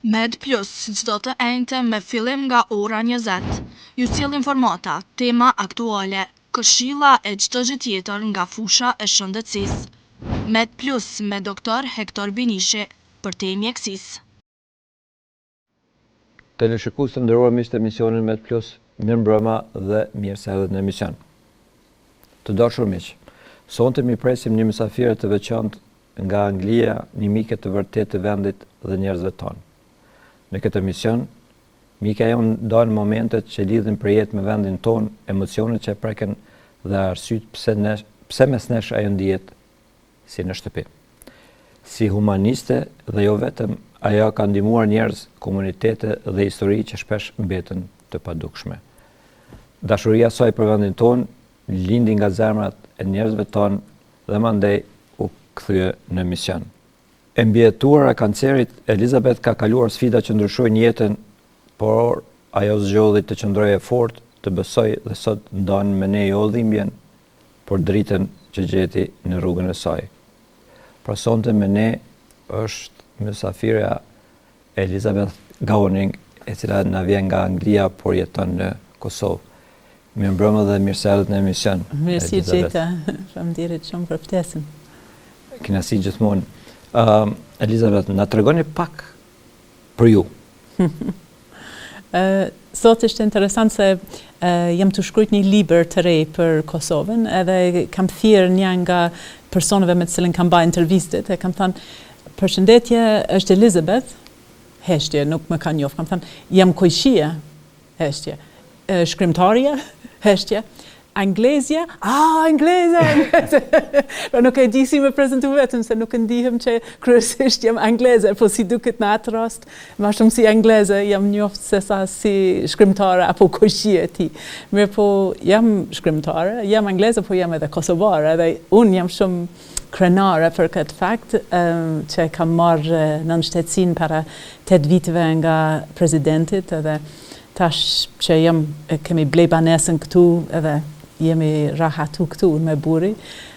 Med Plus, çdo të enjte me fillim nga ora 20. Ju sjell informata, tema aktuale, këshilla e çdo gjë tjetër nga fusha e shëndetësisë. Med Plus me doktor Hektor Binishi për te mjekësisë. Teleshikues të nderuar miq të emisionin Med Plus, mirëmbrëma dhe mirë se erdhët në emision. Të dashur miq, sonte mi presim një mysafirë të veçantë nga Anglia, një mike të vërtetë të vendit dhe njerëzve tonë. Në këtë emision, mika jonë ndajnë momentet që lidhin për jetë me vendin tonë, emocionet që e preken dhe arsyet pse mes nesh ajo ndihet si në shtëpi. Si humaniste dhe jo vetëm, ajo ka ndihmuar njerëz, komunitete dhe histori që shpesh mbeten të padukshme. Dashuria saj për vendin tonë lindi nga zemrat e njerëzve tonë dhe mandej u kthye në mision. E mbijetuar e kancerit, Elizabeth ka kaluar sfida që ndryshojnë jetën, por ajo zgjodhi të qëndrojë e fortë, të besoj dhe sot ndan me ne jo dhimbjen, por dritën që gjeti në rrugën e saj. Pra sonte me ne është mysafirja Elizabeth Gowning, e cila na vjen nga Anglia, por jeton në Kosovë. Mirëmbrëma dhe mirë se erdhët në emision. Mirësi Gjeta, faleminderit shumë për ftesën. Kënaqësi gjithmonë. Elizabeth, na tregoni pak për ju. Sot është interesant se jam të shkruajt një libër të re për Kosovën, edhe kam thirrë një nga personave me të cilën kam bërë intervistet, e kam thënë, përshëndetje, është Elizabeth, heshtje, nuk më ka njoft, kam thënë, jam Kojshia, heshtje, shkrimtarja, heshtje, Anglezja, Angleze! Pra nuk e di si me prezentu vetëm, se nuk e ndihem që kryesisht jam Angleze, po si duket në atë rast, ma shumë si Angleze, jam njoft se sa si shkrimtare apo Kojshie ti. Mirë po jam shkrimtare, jam Angleze, po jam edhe Kosovare, edhe unë jam shumë krenare për këtë fakt, që kam marrë në shtetësinë para 8 viteve nga presidentit, edhe tash që kemi blej banesën këtu, edhe jemi rahatu këtu me buri.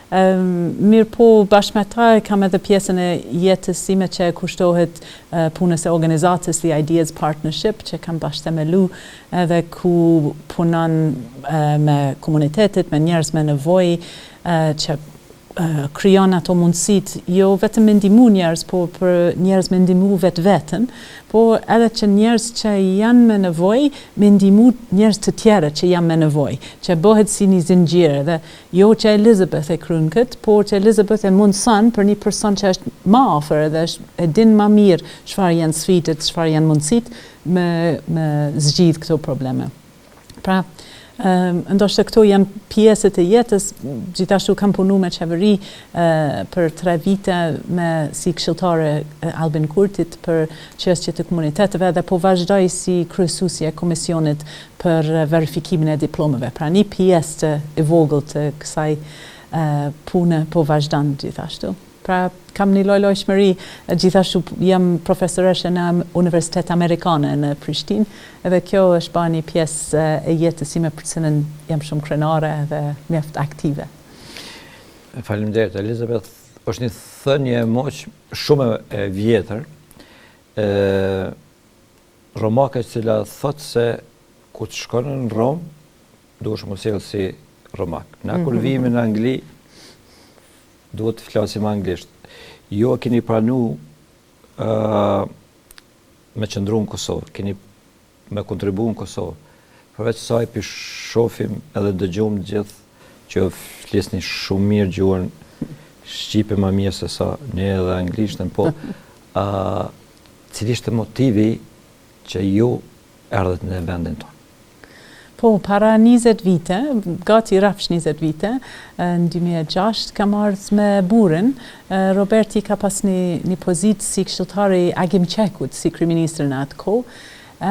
Mirë po bashkë me ta kam edhe pjesën e jetës sime që kushtohet punës e organizatës The Ideas Partnership, që kam bashkë themelu edhe ku punon me komunitetet, me njerëz me nevojë, që krijon ato mundësit, jo vetëm me ndihmu njerëz, po për njerëz me ndihmu vetën, po edhe që njerëz që janë me nevojë, me ndihmu njerëz të tjerë që janë me nevojë, që bëhet si një zinxhir, dhe jo që Elizabeth e kryen këtë, por që Elizabeth e mundson për një person që është më afër dhe e din më mirë çfarë janë sfidat, çfarë janë mundësit me zgjidh këto probleme. Pra, ndoshta këto janë pjesët e jetës, gjithashtu kam punu me qeveri për 3 vite si këshilltare Albin Kurtit për çështje të komuniteteve, dhe po vazhdoj si kryesuesja e komisionit për verifikimin e diplomave. Pra një pjesë e vogël të kësaj pune po vazhdon gjithashtu. Pra kam një lojshmëri, gjithashtu jam profesoreshe në Universitet Amerikane në Prishtinë, edhe kjo është ba një pjesë e jetës sime për cilën jam shumë krenare dhe mjaft aktive. Faleminderit, Elizabeth. Është një thënie moq shumë e vjetër, romake cila thotë se ku të shkon në Rom, duhesh mos sjell si romak. Na kur vijmë në Angli, duhet të flasim anglisht. Jo keni pranu me qëndru në Kosovë, keni me kontribu në Kosovë. Përveç saj për shofim edhe dëgjum gjithë që flisni shumë mirë gjuhën shqipe më mirë se sa ne edhe anglishtën, po cili ishte motivi që ju erdhët në vendin tonë? Po, para 20 vite, gati rafsh 20 vite, në 2006 kam ardhur me burin. Roberti ka pas një pozitë si këshilltari Agim Qekut, si kryeministër në atë kohë,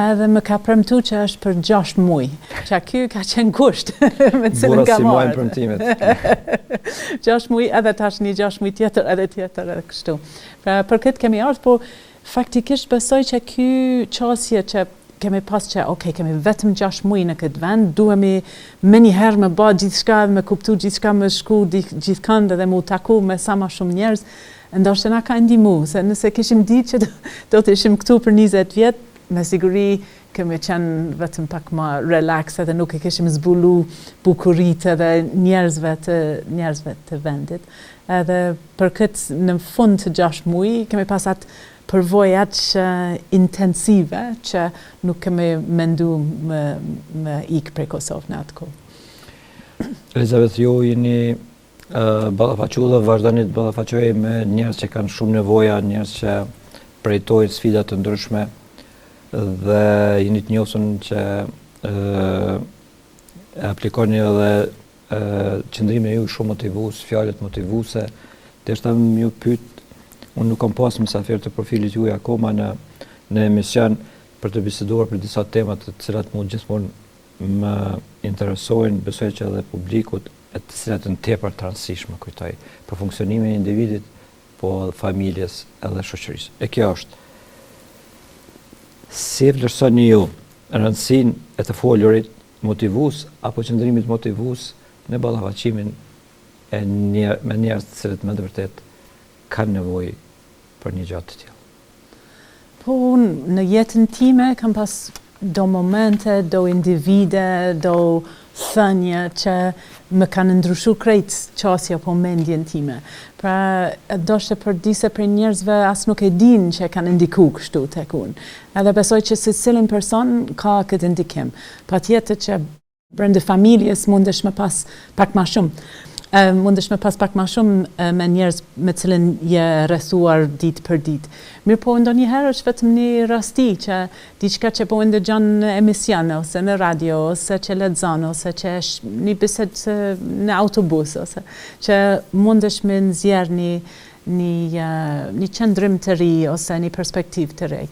edhe më ka premtu që është për 6 muaj. Që ky ka qenë gusht me cilën kam ardhur. Bura si muajin premtimet. 6 muaj, edhe tash një 6 muaj tjetër, edhe kështu. Pra për këtë kemi ardhur, po faktikisht besoj që ky qasje që kemi pas që, kemi vetëm 6 muaj në këtë vend, duhemi me njëherë me ba gjithçka, me kuptu gjithçka, me shku gjithkënd dhe me u taku me sa ma shumë njerëz, ndoshta na ka ndihmu, se nëse kishim ditë që do të ishim këtu për 20 vjet, me siguri kemi qenë vetëm pak më relax edhe nuk e kishim zbulu bukuritë edhe njerëzve të vendit. Edhe për këtë në fund të 6 muaj kemi pasat përvojë aq intensive që nuk kemi mendu me ikë prej Kosovë në atë kohë. Elizabeth, ju jeni ballafaqu dhe vazhdoni të ballafaqoheni me njerëz që kanë shumë nevoja, njerëz që përjetojnë sfida të ndryshme dhe jeni të njohur që aplikoni edhe qëndrimin e ju shumë motivues, fjalët motivuese. Derisa më ju pyet, unë nuk kam pas mysafir të profilit juaj akoma në emision për të biseduar për disa tema të cilat mua gjithmonë më interesojnë, besoj që edhe publikut, e të cilat në tepër të rëndësishme kujtoj për funksionimin e individit, po familjes edhe shoqërisë. E kjo është. Si e vlerësoni ju rëndësinë e të folurit motivues apo qëndrimit motivues në ballafaqimin me njerëz të cilët me të vërtet kanë nevojë për një gjatë të tillë? Po unë në jetën time kam pas do momente, do individe, do thënje që më kanë ndryshu krejt qasja po mendjen time. Pra, doshte për disa për njerëzve as nuk e din që kanë ndiku kështu tek unë. Edhe besoj që secilin person ka këtë ndikim. Patjetër që brenda familjes mundesh me pas pak më shumë. Mundesh me pas pak më shumë me njerëz me cilën je rrethuar ditë për ditë. Mirë po ndonjëherë është vetëm një rasti që diçka që po ndëgjon në emision ose në radio ose që lexon ose që është një bisedë në autobus ose që mundesh me nxjerr një qëndrim të ri ose një perspektivë të re.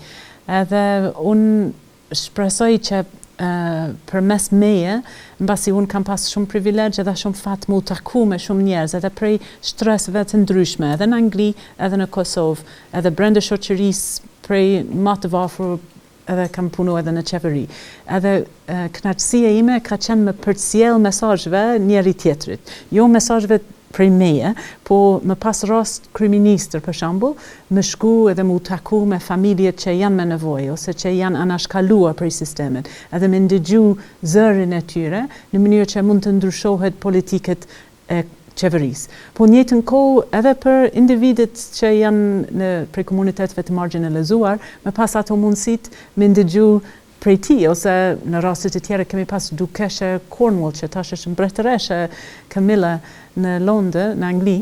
Edhe unë shpresoj që përmes meje, mbasi unë kam pas shumë privilegje dhe shumë fat mu taku me shumë njerëz edhe prej shtresve të ndryshme, edhe në Angli, edhe në Kosovë, edhe brenda shoqërisë prej më të varfër edhe kam punu edhe në qeveri. Edhe kënaqësia ime ka qenë me përcjell mesazheve njëri tjetrit, jo mesazheve prej meje, po më pas rast kryeministër për shembull, më shku edhe më taku me familjet që janë me nevojë ose që janë anashkaluar prej sistemit, edhe me ndëgju zërin e tyre në mënyrë që mund të ndryshohet politikët e qeverisë. Po në njëjtën kohë edhe për individët që janë prej komuniteteve të marginalizuar, më pas ato mundësit me ndëgju prej ti, ose në rastet e tjera kemi pas dukeshe Cornwall, që tash është mbretëreshe Camilla në Londër, në Angli,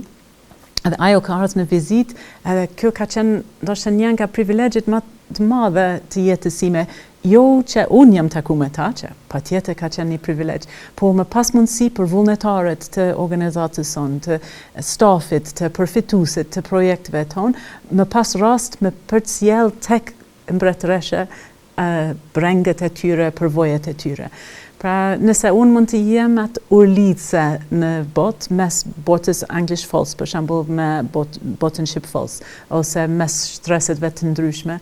edhe ajo ka ardhur në vizitë, edhe kjo ka qenë ndoshta një nga privilegjet më të mëdha të jetës sime, jo që unë jam taku me ta, që patjetër ka qenë një privilegj, po më pas mundësi për vullnetarët të organizatës sonë, të stafit, të përfituesit të projekteve tonë, më pas rast me përcjell tek mbretëreshe brengët e tyre, përvojat e tyre. Pra, nëse unë mund të jem atë urlitse në botë, mes botës English Falls, për shembull me botën Shqip Falls, ose mes shtresetve të ndryshme,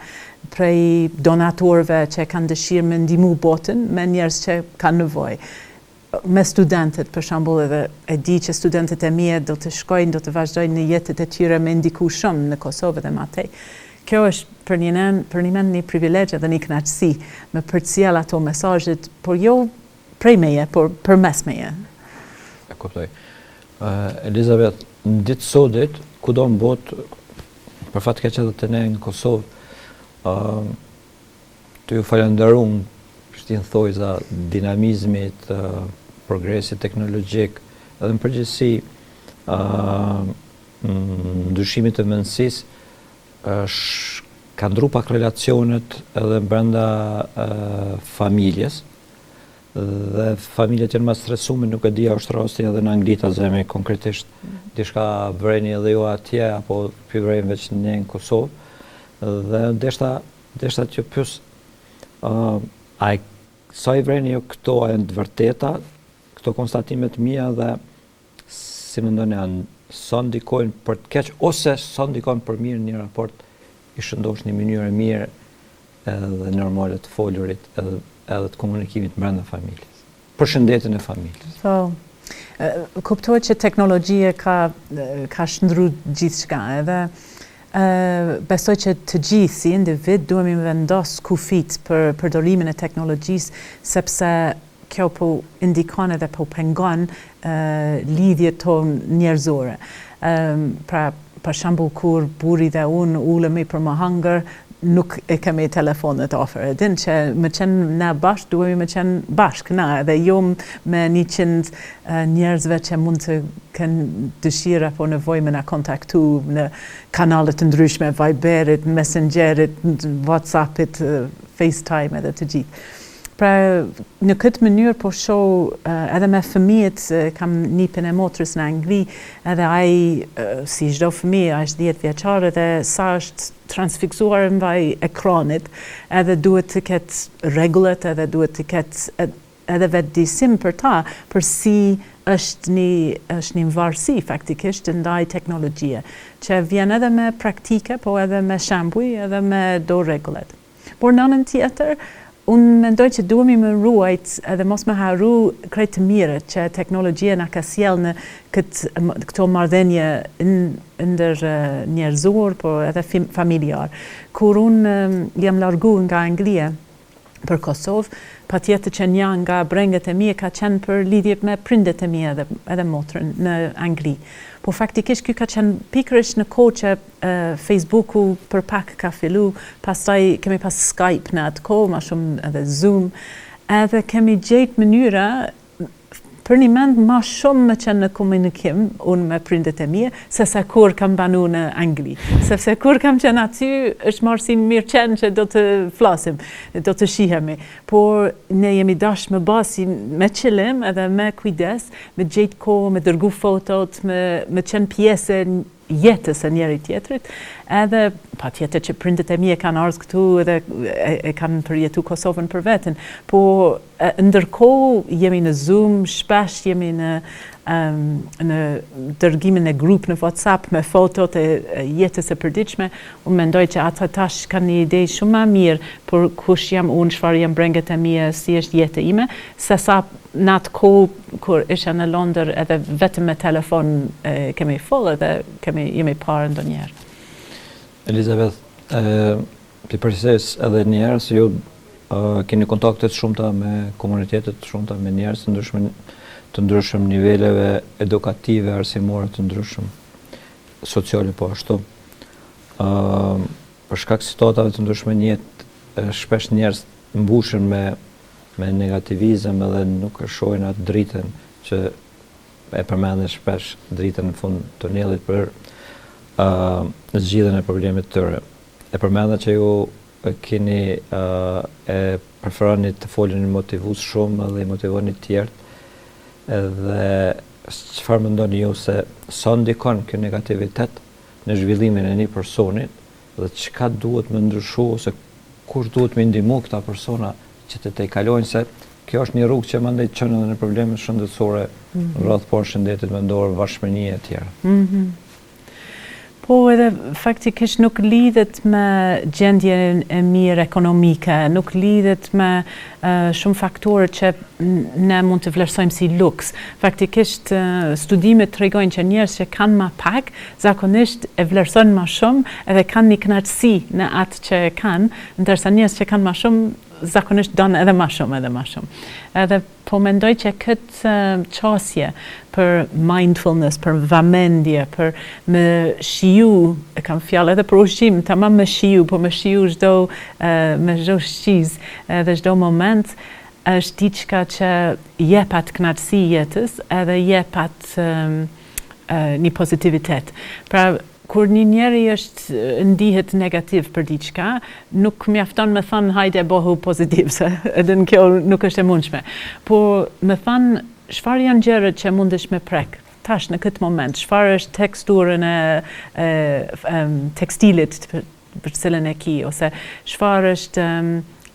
prej donatorëve që kanë dëshirë me ndihmu botën, me njerëz që kanë nevojë. Me studentët, për shembull, edhe e di që studentët e mi do të shkojnë, do të vazhdojnë në jetët e tyre me ndiku shumë në Kosovë dhe më tej. Kjo është për një mend një privilegj dhe një kënaqësi me përcjell ato mesazhet, por jo prej meje, por përmes meje. E kuptoj. Elizabeth, në ditë sotit, kudo në botë, për fat keq edhe të ne në Kosovë, të ju falenderoj Shtin thojza dinamizmit, progresit teknologjik, edhe në përgjithësi ndryshimit të mendësisë, ka ndru pak relacionet edhe brenda familjes, dhe familjet janë më stresume, nuk e dia është rasti edhe në Angli ta zemi konkretisht, diçka vreni edhe ju atje, apo vreni veç ne në Kosovë, dhe deshta që pyes, sa i vreni ju këto janë të vërteta, këto konstatimet mia dhe si mendoni janë sa ndikojnë për të keq ose sa ndikojnë për mirë një raport i shëndosh një mënyrë mirë edhe normale të folurit edhe të komunikimit brenda familjes. Për shëndetin e familjes. Po, Kuptohet që teknologjia ka shndru gjithçka edhe besoj që të gjithë si individ duhemi vendos kufit për përdorimin e teknologjisë sepse kjo po indikon edhe po pengon lidhjet tonë njerëzore. Pra për shembull kur burri dhe unë ulemi për më hangër, nuk e kemi telefonet ofër. Din që me qenë na bashkë, duhemi me qenë bashkë na, edhe jo me 100 njerëzve që mund të kanë dëshira po nevojë me na kontaktu në kanalet të ndryshme, Viberit, Messengerit, WhatsAppit, FaceTime edhe të gjithë. Pra, në këtë mënyrë po shoh edhe me fëmijët, kam nipin e motrës në Angli, edhe ai, si çdo fëmijë, është 10 vjeçar dhe sa është transfiksuar mbaj ekranit, edhe duhet të ketë rregullat, edhe duhet të ketë edhe vetëdijsim për ta, për si është një varësi faktikisht ndaj teknologjie, që vjen edhe me praktike, po edhe me shembuj, edhe me do rregullat. Por në anën tjetër, unë mendoj që duhemi me ruajt edhe mos me harru krejt të mirët që teknologjia na ka sjell në këto marrëdhënie ndër njerëzor, po edhe familjar. Kur unë jam largu nga Anglia për Kosovë, patjetër që një nga brenget e mia ka qenë për lidhje me prindet e mia edhe motrën në Angli. Po faktikisht ky ka qenë pikërisht në kohë që Facebooku për pak ka fillu, pastaj kemi pas Skype në atë kohë, më shumë edhe Zoom, edhe kemi gjetë mënyra për një mend ma shumë me qenë në komunikim unë me prindet e mia, se sa kur kam banu në Angli. Sepse kur kam qenë aty, është marrësin mirë qenë që do të flasim, do të shihemi. Por ne jemi dash me basi me qëllim edhe me kujdes, me gjetë kohë, me dërgu fotot, me qenë pjesë jetës e njëri tjetrit, edhe pa tjetër që prindet e mia kanë ardhur këtu edhe e kanë përjetu Kosovën për veten, po ndërkohë jemi në Zoom, shpesh jemi në dërgimin e grup në WhatsApp me fotot e jetës e përditshme. Unë mendoj që ata tash kanë një ide shumë më mirë për kush jam unë, çfarë janë brenget e mia, si është jeta ime, se sa në atë kohë kur isha në Londër edhe vetëm me telefon kemi full edhe jemi parë ndonjëherë. Elizabeth, përses edhe njerë se ju keni kontaktet shumëta me komunitetet shumëta me njerëz të ndryshëm niveleve edukative, arsimore të ndryshëm, sociale po ashtu. Për shkak situatave të ndryshme në jetë, shpesh njerëz mbushen me negativizëm edhe nuk e shohin atë dritën që e përmendin shpesh, dritën në fund të tunellit për zgjidhjen e problemit të tyre. E përmenda që ju keni e preferoni të folini motivues shumë dhe i motivoni të tjerët, edhe çfarë mendoni ju se sa ndikon ky negativitet në zhvillimin e një personi dhe çka duhet me ndryshu ose kush duhet me ndihmu këta persona që të tejkalojnë, se kjo është një rrugë që mandej çon edhe në probleme shëndetësore, rreth por shëndetit mendor, varfënie e tjera. Po edhe faktikisht nuk lidhet me gjendjen e mirë ekonomike, nuk lidhet me shumë faktorë që ne mund të vlerësojmë si luks. Faktikisht studimet tregojnë që njerëz që kanë më pak, zakonisht e vlerësojnë më shumë edhe kanë një kënaqësi në atë që kanë, ndërsa njerëz që kanë më shumë zakonisht donë edhe më shumë. Edhe po mendoj që këtë qasje për mindfulness, për vëmendje, për me shiju, e kam fjalë edhe për ushqim, tamam me shiju, po me shiju me çdo shqiz, edhe çdo moment, është diçka që jep atë kënaqësi jetës, edhe jep atë një pozitivitet. Pra, kur një njeri ndihet negativ për diçka, nuk mjafton me thënë hajde bëhu pozitiv, se edhe në kjo nuk është e mundshme. Po me thënë, çfarë janë gjërat që mundesh me prek tash në këtë moment, çfarë është teksturën e tekstilit për cilën e ki, ose çfarë është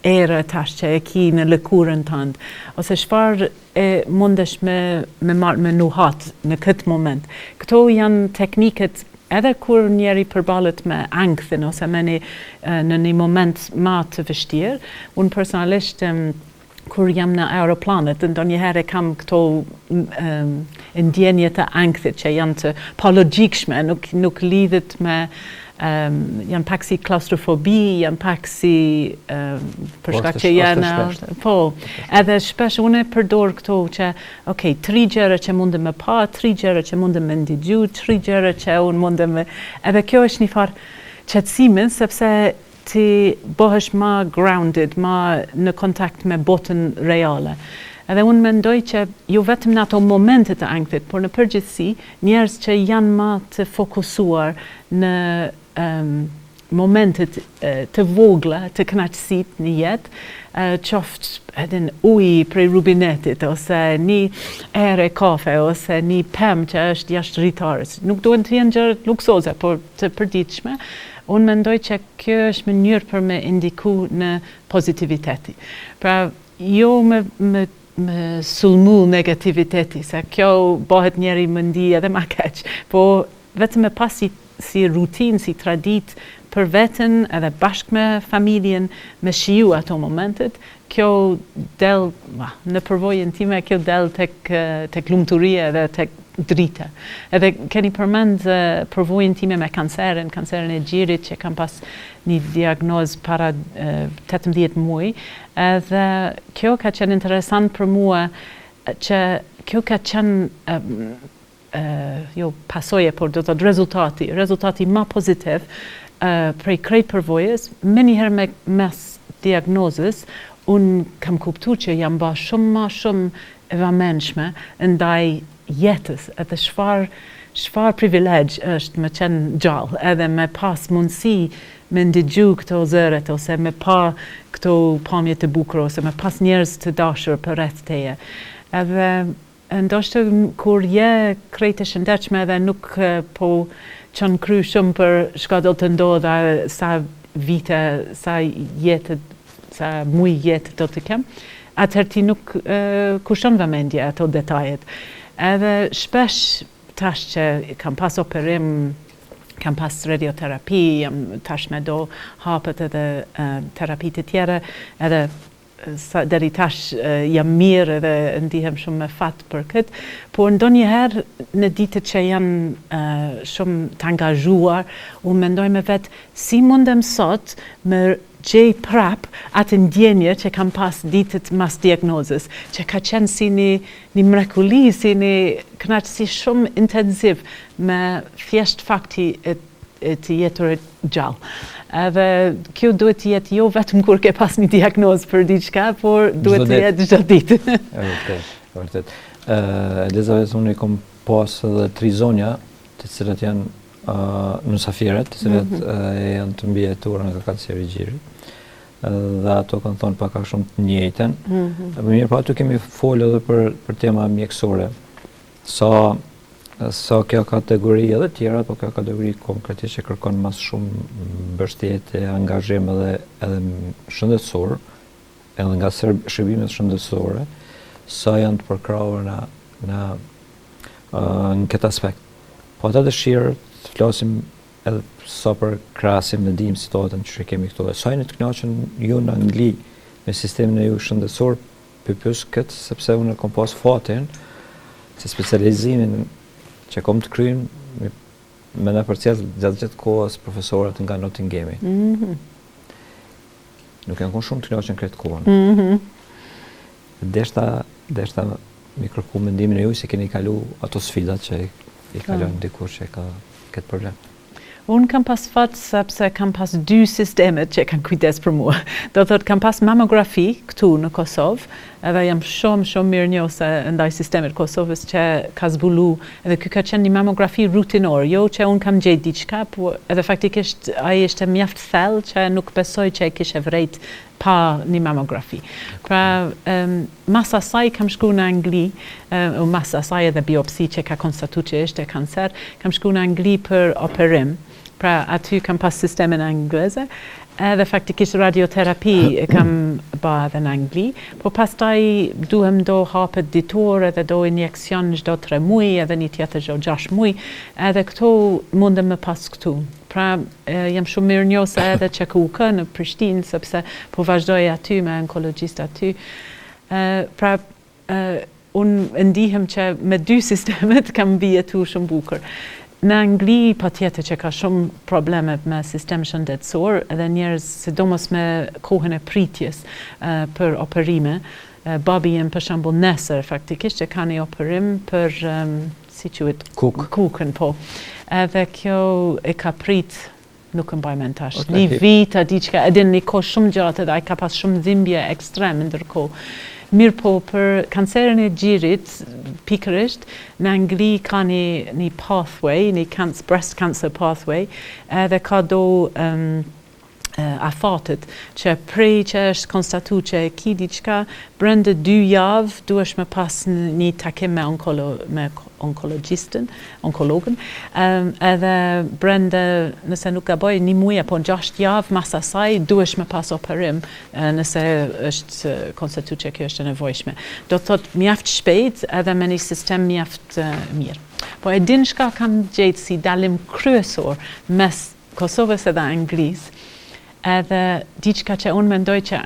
era tash që e ki në lëkurën tënd, ose çfarë mundesh me marrë me nuhat në këtë moment. Këto janë tekniket edhe kur njeri përballet me angthin ose në një moment më të vështirë. Unë personalisht kur jam në aeroplanet, ndonjëherë kam këto ndjenje të ankthit që janë të palogjikshme, nuk lidhet me janë pak si klaustrofobi, janë pak si për shkak që janë po, edhe shpesh unë përdor këto që tri gjëra që mundem me pa, tri gjëra që mundem me ndigju, tri gjëra që unë mundem me edhe kjo është një farë qetësimi sepse ti bëhesh ma grounded, ma në kontakt me botën reale. Edhe unë mendoj që jo vetëm në ato momente të ankthit, por në përgjithësi njerëz që janë ma të fokusuar në momentet të vogla, të kënaqësit në jetë, qoftë edhe në ujë prej rubinetit, ose një erë kafe, ose një pemë që është jashtë rritares. Nuk duhen të jenë gjëra luksoze, por të përditshme. Unë mendoj që kjo është mënyrë për me indiku në pozitiviteti. Pra, jo me sulmu negativiteti, se kjo bëhet njeri më ndi edhe ma keq, po vetëm me pas si rutinë, si tradit për veten edhe bashkë me familjen, me shiju ato momentet, kjo del, në përvojën time, kjo del tek lumturia edhe tek drita. Edhe keni përmend përvojën time me kancerin e gjirit që kam pas një diagnozë para 18 muaj, edhe kjo ka qenë interesant për mua që kjo ka qenë jo pasoje, por do të thotë rezultati ma pozitiv prej krejt përvojës, menjëherë me mes diagnozës, unë kam kuptu që jam ba shumë e vëmendshme ndaj jetës, edhe çfarë privilegj është me qenë gjallë, edhe me pas mundësi me ndigju këto zëret, ose me pa këto pamje të bukura, ose me pas njerëz të dashur për rreth teje. Edhe ndoshta kur je krejt e shëndetshme edhe nuk po çon kry shumë për çka do të ndodha, sa vite, sa jetë, sa muaj jetë do të kem, atëherë ti nuk kushton vëmendje ato detajet. Edhe shpesh tash që kam pas operim, kam pas radioterapi, jam tash me do hapet edhe terapi të tjera, edhe deri tash jam mirë edhe ndihem shumë me fat për këtë, por ndonjëherë në ditët që janë shumë të angazhuar, unë mendoj me vetë si mundem sot me gjej prap atë ndjenje që kam pas ditët mas diagnozës, që ka qenë si një mrekulli, si një kënaqësi shumë intensiv me thjesht fakti të jeturit gjallë. Edhe kjo duhet të jetë jo vetëm kur ke pas një diagnozë për diçka, por duhet të jetë çdo ditë. Vërtet. Elizabeth, unë i kom pas edhe 3 zonja, të cilat janë mësafiret, të cilat janë të mbijetuar nga kanceri i gjirit. Dhe ato kanë thonë pak a shumë të njëjtën. Më mirë, po aty kemi folë edhe për tema mjekësore. Sa kjo kategori edhe tjera, po kjo kategori konkretisht që kërkon mas shumë mbështetje, angazhim edhe shëndetësor, edhe nga shërbimet shëndetësore, sa janë të përkrahur në këtë aspekt. Po ata dëshirë të flasim edhe sa për krahasim në ndihmë situatën që kemi këtu. Sa jeni të kënaqur ju në Angli me sistemin e ju shëndetësor, pyes këtë sepse unë kam pas fatin se specializimin që kom të kryjm me në përcjell gjatë kohës profesorët nga Nottinghami. Nuk janë konë shumë të kënaqur në këtë kohën. Deshta mi kërku mendimin e ju se keni kalu ato sfidat që i kalon dikush që ka këtë problem. Unë kam pas fat sepse kam pas 2 sistemet që kanë kujdes për mua. Do thotë kam pas mamografi këtu në Kosovë, edhe jam shumë mirënjohëse ndaj sistemit Kosovës që ka zbulu, edhe ky ka qenë një mamografi rutinor, jo që unë kam gjetë diçka, por edhe faktikisht ai ishte mjaft thellë që nuk besoj që e kishe vrejt pa një mamografi. Pra, mas asaj kam shku në Angli, mas asaj edhe biopsi që ka konstatu që ishte kancer, kam shku në Angli për operim. Pra, aty kam pas sistemin angleze, edhe faktikisht radioterapi kam ba edhe në Angli, po pastaj duhem do hapet ditor edhe do injekcion çdo 3 muaj, edhe një tjetër çdo 6 muaj, edhe këto mundem me pas këtu. Pra, jam shumë mirënjohëse edhe që KUK në Prishtinë, sepse po vazhdoj aty me onkologjist aty. Pra, unë ndihem që me dy sistemet kam bjetu shumë bukur. Në Angli pa tjetër që ka shumë probleme me sistem shëndetësor edhe njerëz sidomos me kohën e pritjes për operime. Babi jem për shembull nesër faktikisht që ka një operim për si quhet kukën po. Edhe kjo e ka prit nuk më mbaj mend tash. Një vit a diçka, edhe një kohë shumë gjatë edhe ai ka pas shumë dhimbje ekstrem ndërkohë. Mirë po, për kancerin e gjirit, pikërisht, në Angli ka një pathway, një breast cancer pathway, edhe ka do afatet që prej që është konstatu që e ki diçka, brenda 2 javë duhesh me pas një takim me onkologën, edhe brenda, nëse nuk gaboj, 1 muaj apo 6 javë mas asaj duhesh me pas operim nëse është konstatu që kjo është e nevojshme. Do të thot mjaft shpejt edhe me një sistem mjaft mirë. Po e din shka kam gjetë si dalim kryesor mes Kosovës edhe Anglisë, edhe diçka që unë mendoj që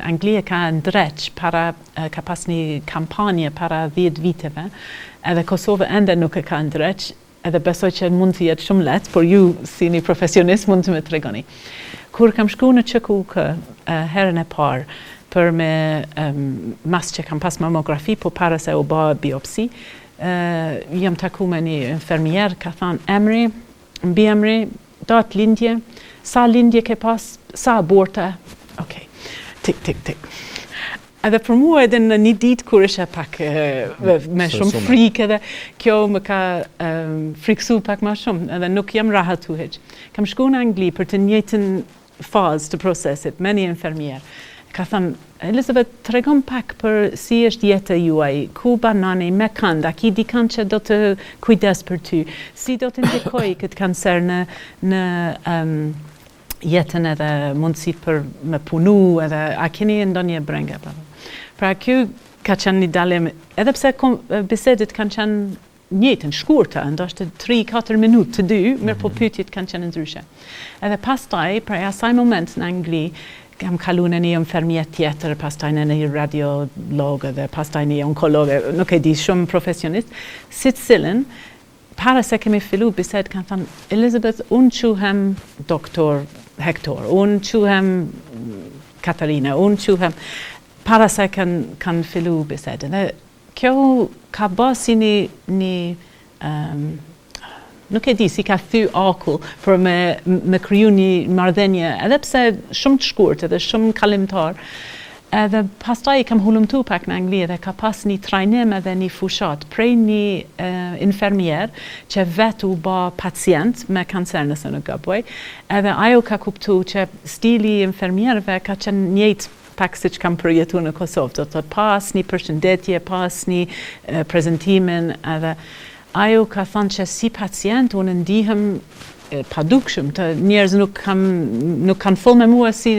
Anglia ka ndreq ka pas një kampanje para 10 viteve, edhe Kosovë ende nuk e ka ndreq, edhe besoj që mund të jetë shumë lehtë, por ju si një profesionist mund të me tregoni. Kur kam shku në QKUK herën e parë, për me mas që kam pas mamografi, po para se u bë biopsi, jam taku me një infermier, ka thënë emri, mbi emri, datë lindje, sa lindje ke pas, sa aborte, okej, tik. Edhe për mua edhe në një ditë kur isha pak me shumë frikë edhe kjo më ka friksu pak ma shumë, edhe nuk jam rahatu heq. Kam shku në Angli për të njëjtën fazë të procesit me një infermier. Ka thënë, Elizabeth, tregon pak për si është jeta juaj, ku banani me kënd, a ki di kanë që do të kujdes për ty, si do të ndikoj këtë kancer në jetën edhe mundësit për me punu, edhe a keni ndonjë brenge. Pra kjo ka qenë një dalim, edhe pse bisedit kanë qenë njëtën, shkurta, ndoshta 3-4 minutë të dy, mirë po pyetjet kanë qenë ndryshe. Edhe pastaj, pra asaj moment në Angli, kam kalu në një infermier tjetër, pastaj në një radiolog dhe pastaj një onkolog, nuk e di shumë profesionist, si cilën, para se kemi fillu bised, kanë thënë, Elizabeth, unë quhem doktor Hector, unë quhem Katarina, unë quhem, para se kanë fillu bised. Dhe kjo ka bë si nuk e di si ka thy akull për me kriju një marrëdhënie, edhe pse shumë të shkurt edhe shumë kalimtar. Edhe pastaj kam hulumtu pak në Angli dhe ka pas një trajnim edhe një fushat prej një infermier që vetu ba pacient me kancer nëse nuk gaboj. Edhe ajo ka kuptu që stili infermierve ka qenë njëjtë pak si që kam përjetu në Kosovë. Do të pas një përshëndetje, pas një prezentimin edhe ajo ka thënë që si pacient unë ndihem padukshëm, të njerëz nuk kanë folë me mua si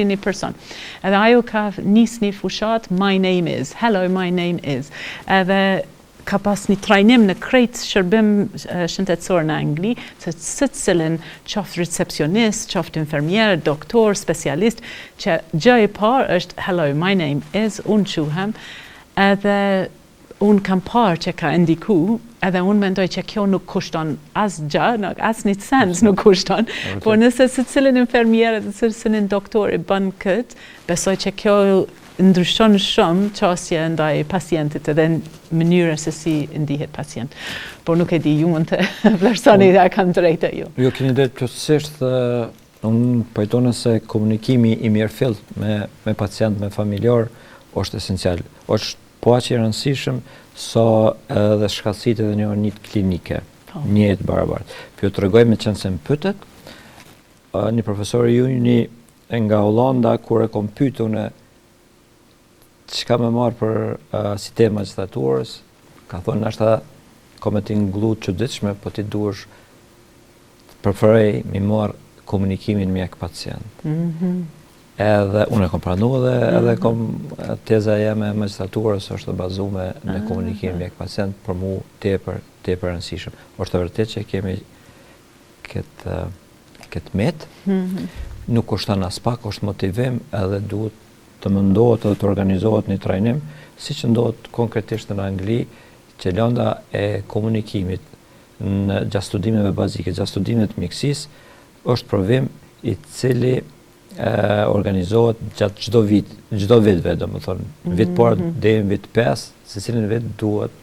një person. Edhe ajo ka nis një fushat, my name is, hello, my name is. Edhe ka pas një trajnim në krejt shërbim shëndetësor në Angli, se cilin qoftë recepcionist, qoftë infermier, doktor, specialist, që gjë e parë është hello, my name is, unë quhem, edhe unë kam parë që ka ndiku, edhe unë mendoj që kjo nuk kushton as gjë, as një sens nuk kushton, por nëse se cilin infermier dhe se cilin doktor i bën këtë, besoj që kjo ndryshon shumë qasje ndaj pacientit edhe në mënyrë se si ndihet pacient. Por nuk e di, ju mund të vlerësoni dhe kam drejtë ju. Jo, keni drejtë plotësisht, unë pajtonë se komunikimi i mirëfillt me pacient, me familjar, është esencial. Është po aq i rëndësishëm sa edhe shkatësitë edhe një klinike, njëjtë barabartë. Ju tregoj me qenë se më pytet, një profesor i uni nga Hollanda, kur e kom pyetur në çka më marr për si tema gjestaturës, ka thonë nashta kom të ngullu çuditshme, po ti duhesh preferoj mi marr komunikimin mjek-pacient. Edhe unë e kom pranu edhe kom teza jeme magjistraturës është bazuar në komunikim mjek-pacient, për mu tepër rëndësishëm. Është vërtet që kemi këtë met, nuk kushton as pak, është motivim edhe duhet të mundohet dhe të organizohet një trajnim, si që ndodhet konkretisht në Angli, që lënda e komunikimit në gjatë studimeve bazike, gjatë studimeve të mjekësisë, është provim i cili organizohet gjatë çdo vitve, domethënë vit parë deri në vit 5, secilin vit duhet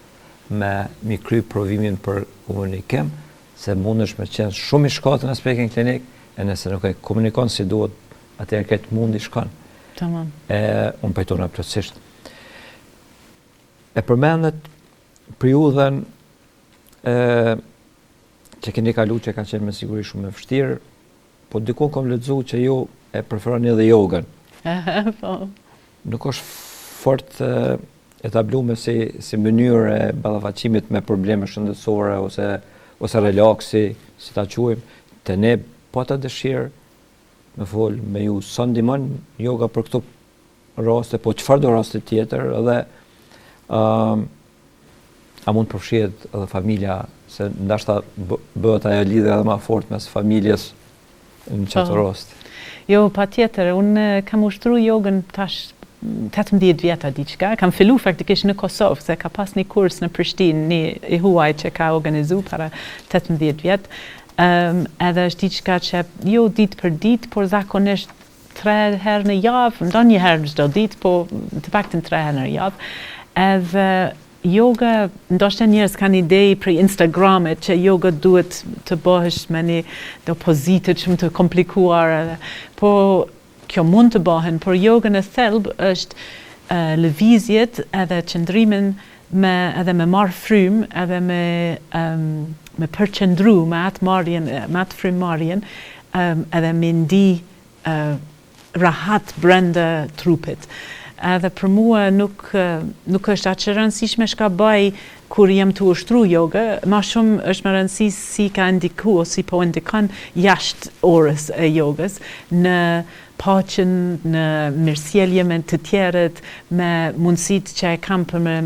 me kry provimin për komunikim, se mundesh me qenë shumë i shkallët në aspektin klinik, e nëse nuk e komunikon si duhet, atëherë këtë mundi shkon. Tamam. Unë pajtona plotësisht. E përmendet periudhën që keni kalu që ka qenë me siguri shumë e vështirë, po dikon kom lexuar që ju e preferoni edhe jogën. Po. Nuk është fort etabluar si mënyrë e ballafaqimit me probleme shëndetësore ose relaksi, si ta quajmë, te ne po ta dëshirë me fol me ju sa ndihmon yoga për këto raste, po çfarë do raste tjetër, edhe a mund përfshihet edhe familja, se ndashta bëhet ajo lidhje edhe më fort mes familjes në çato rast. Jo, patjetër, unë kam ushtruar jogën tash 18 vjeta diçka, kam fillu faktikisht në Kosovë, se ka pas një kurs në Prishtinë, një i huaj që ka organizu para 18 vjet. Edhe është diçka që jo ditë për ditë, por zakonisht 3 herë në javë, ndonjëherë çdo ditë, po të paktën 3 herë në javë. Edhe yoga, ndoshta njerëz kanë ide për Instagramit që yoga duhet të bëhesh me një pozite shumë të komplikuar, po kjo mund të bëhen, por yoga në thelb është lëvizjet edhe qëndrimin edhe me marr frymë, edhe me përqendru me atë frymëmarrjen, edhe me ndi rahat brenda trupit. Edhe për mua nuk është aq e rëndësishme çka bëj kur jam të ushtru yoga, ma shumë është më rëndësishme si ka ndiku ose si po ndikon jashtë orës e jogës në paqen, në mirësjellje me të tjerët, me mundësitë që e kam për me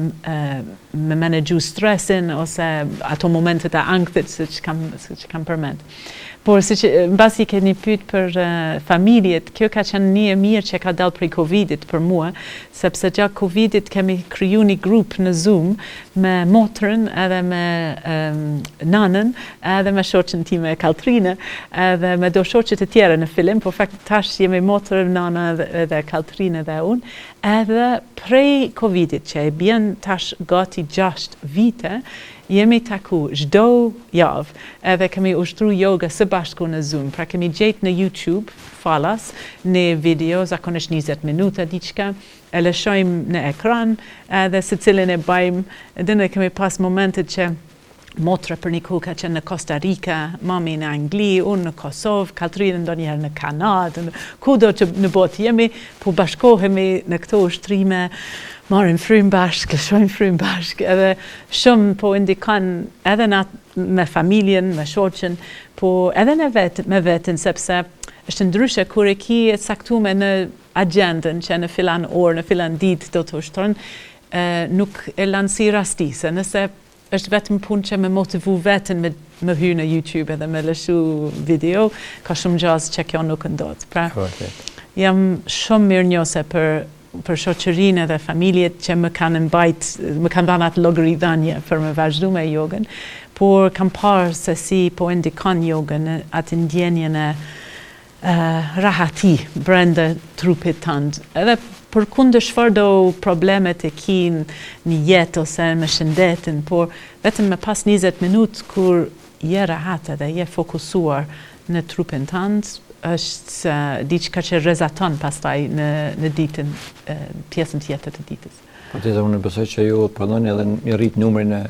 menaxhu stresin ose ato momentet e ankthit siç kam përmend. Por mbasi keni pyet për familjet, kjo ka qenë një e mirë që ka dalë prej Covidit për mua, sepse gjatë Covidit kemi kriju një grup në Zoom me motrën edhe me nanën, edhe me shoqën time Kaltrine, edhe me do shoqet e tjera në fillim, por fakt tash jemi motrën, nana edhe Kaltrine dhe unë, edhe prej Covidit që e bjen tash gati 6 vite, jemi taku çdo javë, edhe kemi ushtru yoga së bashku në Zoom. Pra kemi gjetë në YouTube, falas, në video, zakonisht 20 minuta diçka, e lëshojmë në ekran, edhe se cilin e bajmë, edhe ne kemi pas momentet që motra për një kohë ka qenë në Costa Rica, mami në Angli, unë në Kosovë, Kaltrinë ndonjëherë në Kanadë, kudo që në botë jemi, po bashkohemi në këto ushtrime, marrim frymë bashkë, lëshojmë frymë bashkë, edhe shumë po indikon edhe me familjen, me shoqen, po edhe me veten, sepse është ndryshe kur e ki e caktuar në agjendën që në filan orë, në filan ditë do të ushtron, nuk e lan si rasti, se nëse është vetëm punë që me motivu veten me hy në YouTube edhe me lëshu video, ka shumë gjasë që kjo nuk ndodh. Pra, jam shumë mirënjohëse për shoqërinë dhe familjet që më kanë dhënë atë llogaridhënie për me vazhdu me jogën, por kam parë se si po ndikon jogën atë ndjenjen e rahati brenda trupit tënd. Edhe përkundër çfarë do problemet e kin në jetë ose me shëndetin, por vetëm me pas 20 minutë kur je rahat edhe je fokusuar në trupin tënd, është diçka që rrezaton pastaj në ditën, pjesën tjetër të ditës. Po tjetër unë besoj që ju pranoni edhe një rrit numrin e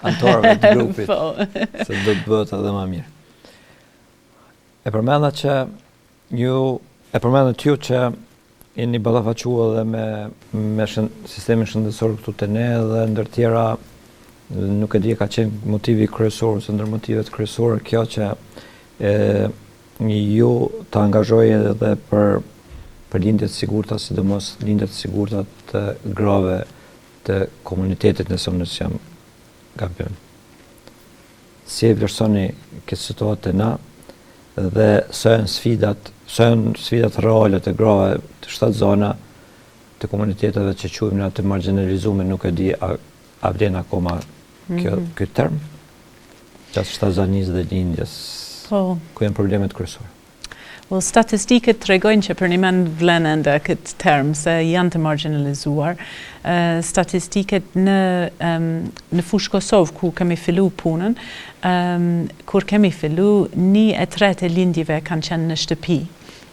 anëtarëve të grupit, se do të bëhet edhe më mirë. E përmendat ju që jeni ballafaqua edhe me sistemin shëndetësor këtu te ne dhe ndër tjera, nuk e di ka qenë motivi kryesor ose ndër motivet kryesore kjo që ju të angazhojë edhe për lindjet sigurta, sidomos lindjet sigurta të grave të komunitetit nëse unë jam gabim. Si e vlerësoni këtë situatë na dhe sën sfidat reale të grave të 7 zona të komuniteteve që quajmë na të marginalizuar, nuk e di a vlen akoma ky term gjatë Shtazanisë dhe lindjes, ku janë problemet kryesore. Statistikët tregojnë që për një mend vlen ende këtë term se janë të marginalizuar. Statistikët në fushë Kosovë ku kemi fillu punën, kur kemi fillu 1/3 e lindjeve kanë qenë në shtëpi.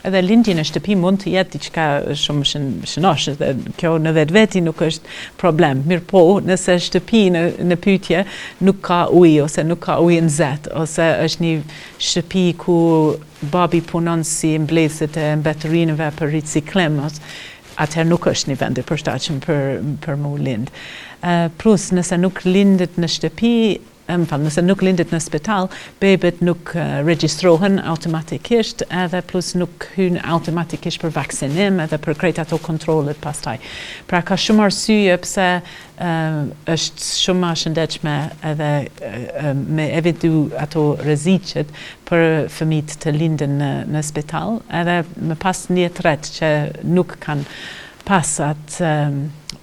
Edhe lindje në shtëpi mund të jetë diçka shumë shënosh, dhe kjo në vetveti nuk është problem. Mirë po, nëse shtëpi në pyetje nuk ka ujë ose nuk ka ujë nxehtë, ose është një shtëpi ku babi punon si mbledhësit e mbeturinëve për riciklim, atëherë nuk është një vend i përshtatshëm për mu lind. Plus, nëse nuk lindet në shtëpi, nëse nuk lindet në spital, bebet nuk regjistrohen automatikisht, edhe plus nuk hyn automatikisht për vaksinim edhe për krejt ato kontrollet pastaj. Pra ka shumë arsye pse është shumë më shëndetshme edhe me evitu ato rreziqet për fëmijët të linden në spital, edhe më pas 1/3 që nuk kanë pas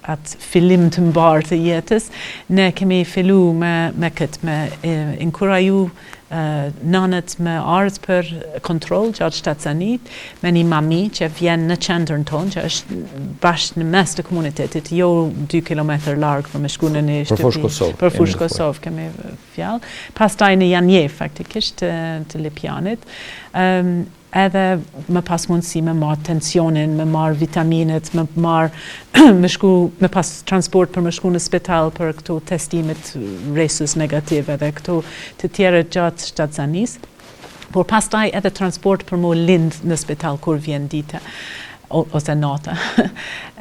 atë fillim të mbarë të jetës, ne kemi fillu me këtë, me inkuraju nanët me ardhë për kontrol gjatë shtatsanit, me një mami që vjen në qendrën tonë, që është bashkë në mes të komunitetit, jo 2 kilometër largë për me shku në një shtëpi. Për fushë Kosovë kemi fjallë. Pastaj në Janje, faktikisht, të Lipjanit. Edhe më pas mundësi me marrë tensionin, me marrë vitaminet, me pas transport për me shku në spital për këto testimet rhesus negative edhe këto të tjere gjatë shtatzanis. Por pastaj edhe transport për mu lind në spital kur vjen dita ose nata.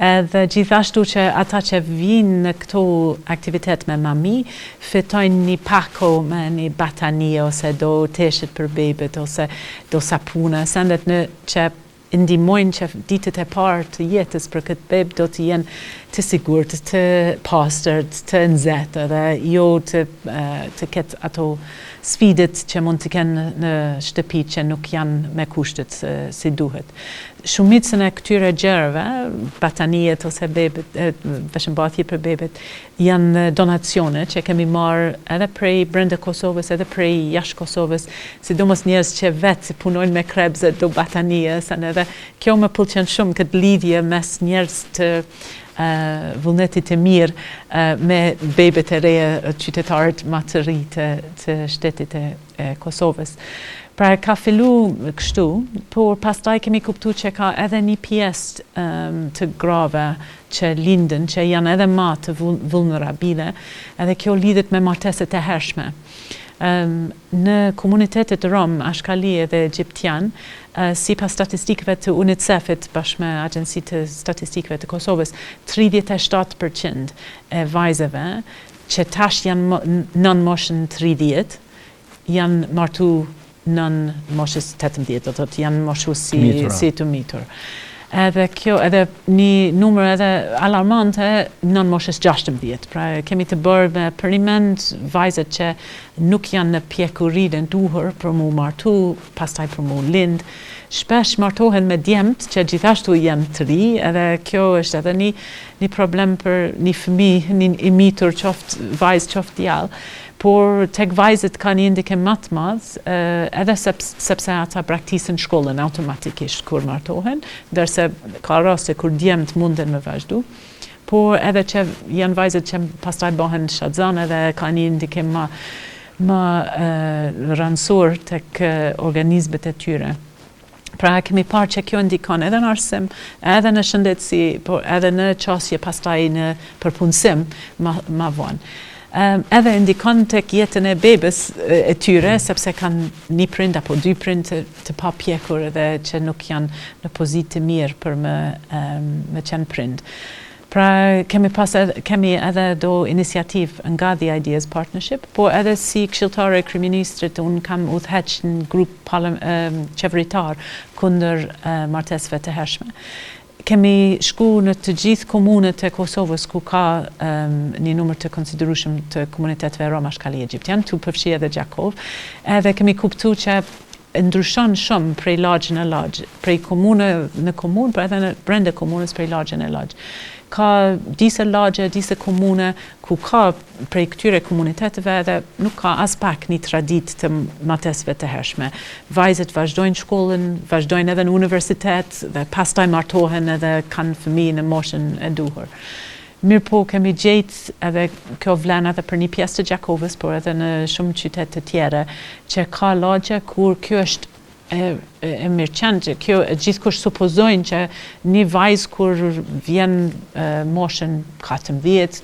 Edhe gjithashtu që ata që vinë në këto aktivitet me mami, fitojnë një pako me një batanie ose do teshet për bebet ose do sapune, sendet në që ndihmojnë që ditët e parë të jetës për këtë bebë do të jenë të sigurt, të pastërt, të nxehtë dhe jo të ketë ato sfidet që mund të kenë në shtëpi që nuk janë me kushtet si duhet. Shumicën e këtyre gjërave, bataniet ose bebet, veshëmbathje për bebet, janë donacione që kemi marrë edhe prej brenda Kosovës, edhe prej jashtë Kosovës, sidomos njerëz që vetë punojnë me krebse do batanie, edhe kjo më pëlqen shumë këtë lidhje mes njerëz të vullnetit të mirë me bebet e reja qytetarët më të ri të shtetit e Kosovës. Pra ka fillu kështu, por pastaj kemi kuptu që ka edhe një pjesë të grave që linden, që janë edhe ma të vulnerabile, edhe kjo lidhet me marteset e hershme. Në komunitetet rom, ashkali edhe egyptian, sipas statistikëve të UNICEF-it bashkë me Agjencitë të Statistikëve të Kosovës, 37% e vajzave që tash janë nën moshën 30 janë martu nën moshës 18, do të thotë janë moshu si të mitur. Edhe kjo, edhe një numër edhe alarmante nën moshës 16. Pra kemi të bërë me përimend vajzat që nuk janë në pjekurinë duhur për mu martu, pastaj për mu lind. Shpesh martohen me djemt që gjithashtu janë të ri, edhe kjo është edhe një problem për një fëmijë, një i mitur qoftë vajzë qoftë djalë. Por tek vajzët ka një ndikim më të madh, edhe sepse ata braktisën shkollën automatikisht kur martohen, ndërsa ka raste kur djemt munden me vazhdu. Por edhe që janë vajzët që pastaj bëhen shadzane dhe ka një ndikim më rëndësor tek organizmet e tyre. Pra kemi parë që kjo ndikon edhe në arsim, edhe në shëndetësi, por edhe në qasje pastaj në përpunësim ma vonë. Edhe ndikon tek jetën e bebës e tyre, sepse kanë një prind apo 2 prind të pa pjekur edhe që nuk janë në pozitë të mirë për me qenë prind. Pra kemi edhe do iniciativ nga The Ideas Partnership, po edhe si këshilltare e kryeministrit unë kam udhëheq në grup qeveritar kundër martesëve të hershme. Kemi shku në të gjithë komunët e Kosovës ku ka një numër të konsiderueshëm të komuniteteve rom ashkali egyptian, tu përfshi edhe Gjakov, edhe kemi kuptu që ndryshon shumë prej lagje në lagje, prej komune në komunë, por edhe në brenda komunës prej lagje në lagje. Ka disa lagje, disa komune ku ka prej këtyre komuniteteve edhe nuk ka as pak një tradit të martesave të hershme. Vajzat vazhdojnë shkollën, vazhdojnë edhe në universitet dhe pastaj martohen edhe kanë fëmijë në moshën e duhur. Mirë po kemi gjetë edhe kjo vlen edhe për një pjesë të Gjakovës, por edhe në shumë qytete të tjera, që ka lagje kur kjo është e mirëqen që kjo gjithkush supozojnë që një vajzë kur vjen moshën 14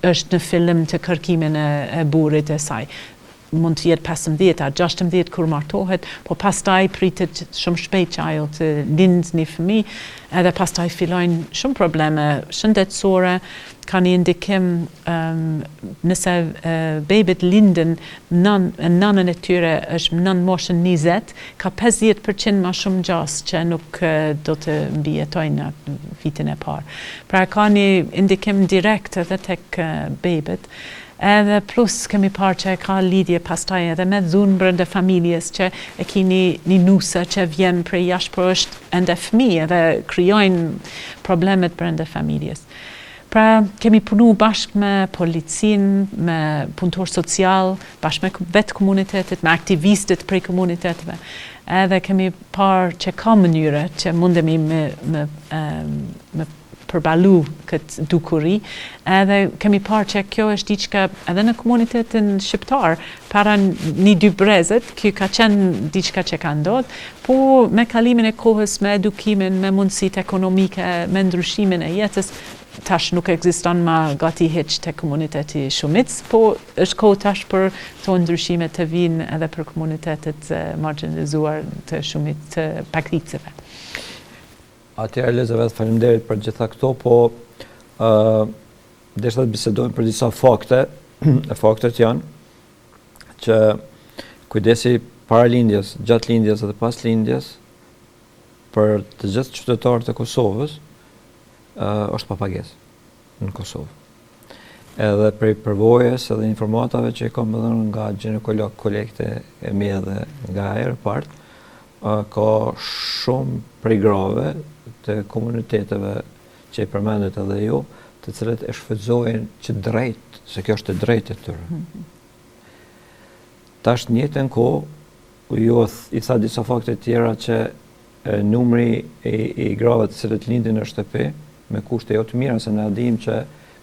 është në fillim të kërkimin e burrit e saj. Mund të jetë 15 a 16 kur martohet, po pastaj pritet shumë shpejt që ajo të lindë një fëmijë, edhe pastaj fillojnë shumë probleme shëndetësore, ka një ndikim nëse bebet linden nënën e tyre është nën moshën 20, ka 50% më shumë gjas që nuk do të mbijetojnë në vitin e parë. Pra ka një ndikim direkt edhe tek bebet. Edhe plus kemi parë që ka lidhje pastaj edhe me dhunë brenda familjes që e ki një nuse që vjen prej jashtë, por është ende fëmijë edhe krijojnë problemet brenda familjes. Pra kemi punu bashkë me policinë, me punëtor social, bashkë me vetë komunitetet, me aktivistët prej komuniteteve. Edhe kemi parë që ka mënyre që mundemi me përbalu këtë dukuri, edhe kemi parë që kjo është diçka edhe në komunitetin shqiptar, para një dy brezet, kjo ka qenë diçka që ka ndodhur, po me kalimin e kohës, me edukimin, me mundësitë ekonomike, me ndryshimin e jetës, tash nuk ekziston më gati hiç te komuniteti shumic, po është kohë tash për këto ndryshime të vinë edhe për komunitetet marginalizuar të shumit të pakiceve. Atëherë Elizabeth, faleminderit për gjitha këto, po desha të bisedojmë për disa fakte. Faktet janë që kujdesi para lindjes, gjatë lindjes dhe pas lindjes për të gjithë qytetarët e Kosovës është pa pagesë në Kosovë. Edhe prej përvojës edhe informatave që i kam dhënë nga ginekolog kolekte e mi edhe nga herë partë, ka shumë prej grave të komuniteteve që i përmendet edhe ju, të cilët e shfrytëzojnë që drejt, se kjo është e drejtë e tyre. Tash në njëjtën kohë, ju i tha disa fakte tjera që numri i grave të cilët lindin në shtëpi, me kushte jo të mira, se ne dim që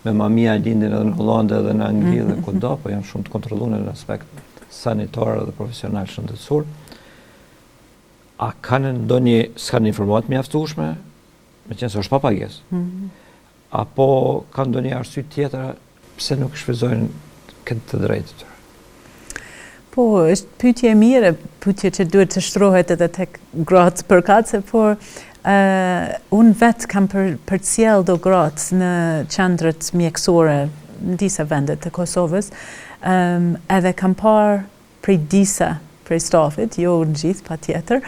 me mamia lindin edhe në Hollandë edhe në Angli dhe kudo, po janë shumë të kontrolluar në aspekt sanitar dhe profesional shëndetësor. A kanë s'kanë informat mjaftueshme, me qenë se është pa pagesë? Apo kanë ndonjë arsye tjetër pse nuk shfrytëzojnë këtë të drejtë të tyre? Po, është pyetje e mirë, pyetje që duhet të shtrohet edhe tek gratë përkatëse, por unë vetë kam përcjell do gratë në qendrat mjekësore në disa vende të Kosovës, edhe kam parë prej stafit, jo në gjithë patjetër,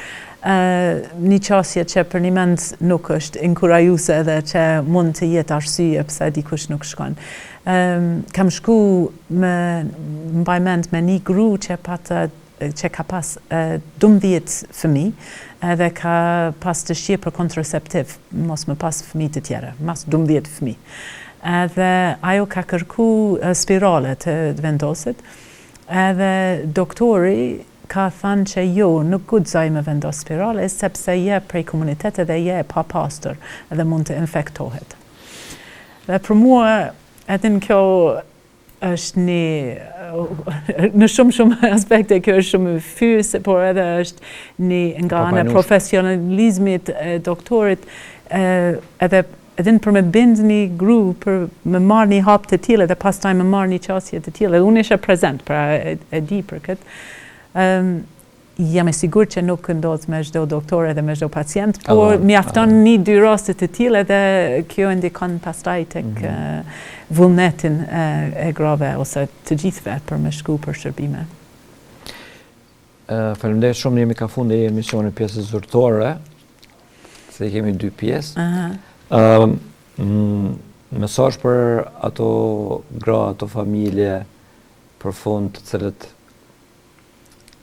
një qasje që për një mend nuk është inkurajuese edhe që mund të jetë arsye pse dikush nuk shkon. Kam shku mbaj mend me një gru që ka pas 12 fëmijë edhe ka pas të shqie për kontraceptiv, mos më pas fëmijë të tjera, mas 12 fëmijë. Edhe ajo ka kërku spirale të vendosit, edhe doktori ka thënë që jo, nuk guxoj me vendos spirale, sepse je prej komunitetet dhe je pa pastër edhe mund të infektohet. Dhe për mua, edhe në kjo është në shumë aspekte, kjo është shumë fyse, por edhe është nga ana e profesionalizmit e doktorit, edhe për me bind një gru, për me marrë një hap të tillë dhe pastaj me marrë një qasje të tillë. Edhe unë isha prezent, pra e di për këtë. Jam e sigurt që nuk ndodh me çdo doktor edhe me çdo pacient, por mjafton një dy raste të tilla dhe kjo ndikon pastaj tek vullnetin e grave ose të gjithëve për me shku për shërbime. Faleminderit shumë, jemi ka fundi i emisionit pjesës zyrtore, se kemi 2 pjesë. Mesazh për ato gra, ato familje për fund të cilët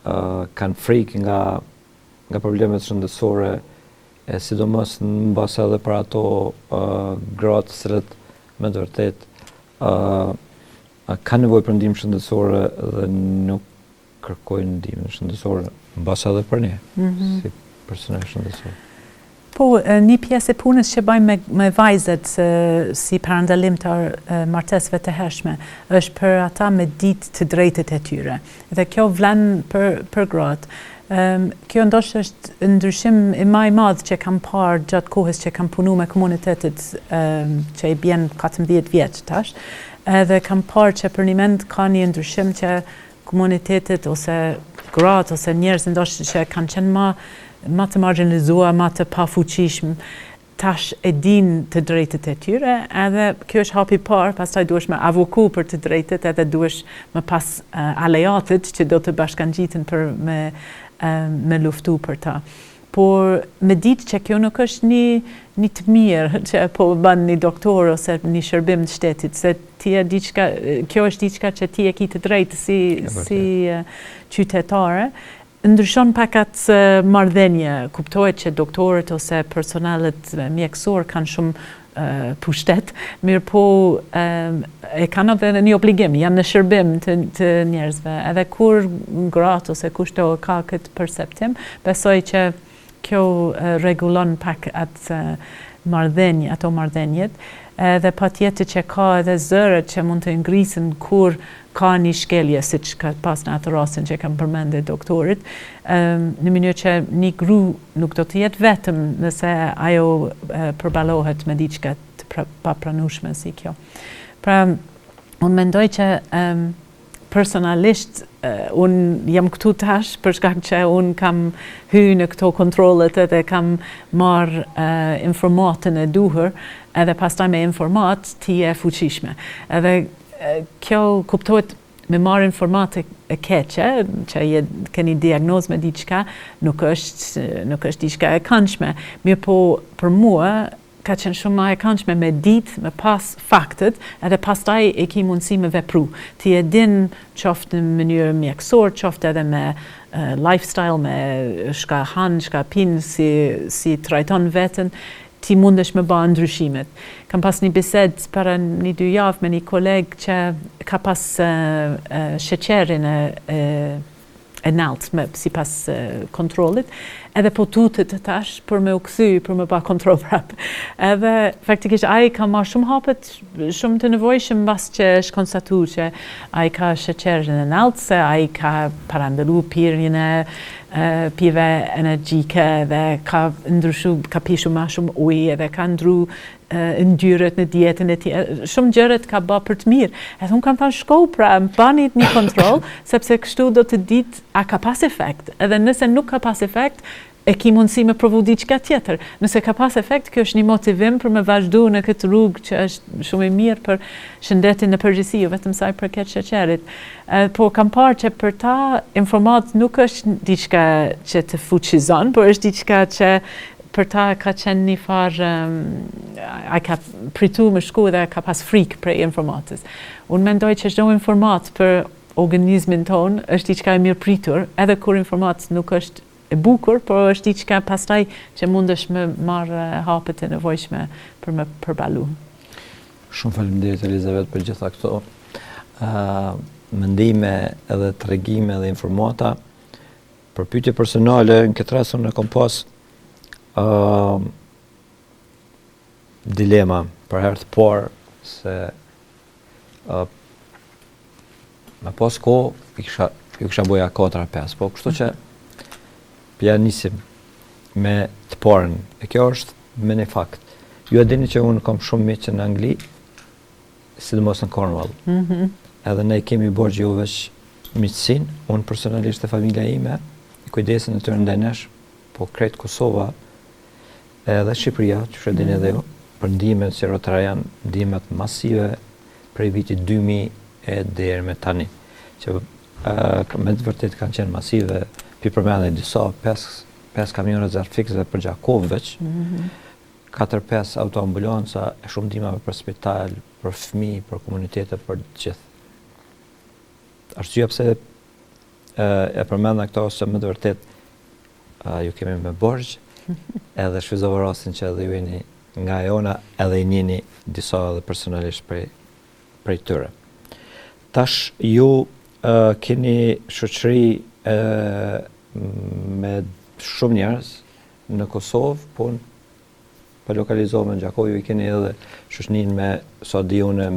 kanë frikë nga problemet shëndetësore, sidomos në base edhe për ato gratë të cilët me të vërtet kanë nevojë për ndihmë shëndetësore dhe nuk kërkojnë ndihmë shëndetësore në base edhe për ne, si personel shëndetësor. Po, një pjesë e punës që bëjmë me vajzat si parandalimtar martesëve të hershme është për ata me ditë të drejtat e tyre. Dhe kjo vlen për gratë. Kjo ndoshta është ndryshim i madh që kam parë gjatë kohës që kam punu me komunitetet që i bjen 14 vjeç tash. Edhe kam parë që për një mend ka një ndryshim që komunitetet ose gratë ose njerëz ndoshta që kanë qenë ma të marginalizuar, ma të pafuqishëm, tash e din të drejtët e tyre, edhe kjo është hapi parë, pastaj duhesh me avoku për të drejtët, edhe duhesh me pas aleatët që do të bashkangjiten për me luftu për ta. Por me ditë që kjo nuk është një të mirë që po bën një doktor ose një shërbim të shtetit, se kjo është diçka që ti e ki të drejtë si qytetare. Ndryshon pak atë marrëdhënie, kuptohet që doktorët ose personalet mjekësor kanë shumë pushtet, mirë po e kanë edhe një obligim, janë në shërbim të njerëzve. Edhe kur gratë ose kushto ka këtë perceptim, besoj që kjo rregullon pak atë ato marrëdhëniet, edhe patjetër që ka edhe zëret që mund të ngrisën kur ka një shkelje, siç ka pas në atë rastin që kam përmendur doktorit, në mënyrë që një gru nuk do të jetë vetëm nëse ajo përbalohet me diçka të papranueshme si kjo. Pra, unë mendoj që personalisht unë jam këtu tash për shkak që unë kam hyrë në këto kontrollet edhe kam marrë informatën e duhur, edhe pastaj me informat ti e fuqishme. Edhe kjo kuptohet me marrë informatë e keqe, që keni diagnozë me diçka, nuk është diçka e këndshme. Mirë po për mua ka qenë shumë ma e këndshme me ditë, me pas faktet, edhe pastaj e ki mundësi me vepru. Ti e din qoftë në mënyrë mjekësor, qoftë edhe me lifestyle, me shka hanë, shka pinë, si trajton veten, ti mundesh me ba ndryshimet. Kam pas një bised para 1-2 javë me një koleg që ka pas sheqerin e naltë si pas kontrolit, edhe po tutet tash për me u kthy, për me ba kontrol prap. Edhe faktikisht ai ka marrë shumë hapet, shumë të nevojshëm mbas që është konstatuar që ai ka sheqerin e naltë, se ai ka parandalu pirjen e pive energjike dhe ka ndryshu, ka pishu ma shumë ujë edhe ka ndru ndyret në dietën e tij. Shumë gjërat ka bë për të mirë. Edhe unë kam thënë shko pra, bani një kontroll, sepse kështu do të ditë a ka pas efekt. Edhe nëse nuk ka pas efekt, e ki mundësi me provu diçka tjetër. Nëse ka pas efekt, kjo është një motivim për me vazhdu në këtë rrugë që është shumë e mirë për shëndetin në përgjithësi, jo vetëm sa për këtë sheqerit. Po kam parë që për ta informat nuk është diçka që të fuqizon, por është diçka që për ta ka qenë një farë, a ka pritu me shku dhe ka pas frikë prej informatës. Unë mendoj që çdo informat për organizmin ton është diçka e mirë pritur, edhe kur informat nuk është e bukur, por është diçka pastaj që mundesh me marrë hapet e nevojshme për me përbalu. Shumë faleminderit Elizabeth për gjitha këto mendime edhe tregime dhe informata. Për pyetje personale, në këtë rast unë kam pas dilema për herë të parë se me pas kohë i kisha boja 4-5, po kështu që pja nisim me të parën. E kjo është me një fakt. Ju e dini që unë kam shumë miqë në Angli, sidomos në Cornwall. Edhe ne kemi borgjë jo veç miqësin, unë personalisht e familja ime, i kujdesin e tyre ndaj nesh, po krejt Kosova, edhe Shqipëria, që shedin edhe jo, për ndihmet që rotara janë ndihmet masive prej vitit 2000 e deri me tani, që me të vërtet kanë qenë masive, pi përmendë disa 5 kamion rezerv fikse për Gjakov veç, 4-5 autoambulanca, e shumë ndihmave për spital, për fëmijë, për komunitete, për gjithë. Arsyeja pse e përmenda këto se më të vërtet ju kemi me borgj, edhe shfryzova rastin që edhe ju jeni nga jona edhe i njeni disa edhe personalisht prej tyre. Tash ju keni shoqëri me shumë njerëz në Kosovë, po lokalizohen në Gjakovë, ju keni edhe shoqërinë me, sa di unë,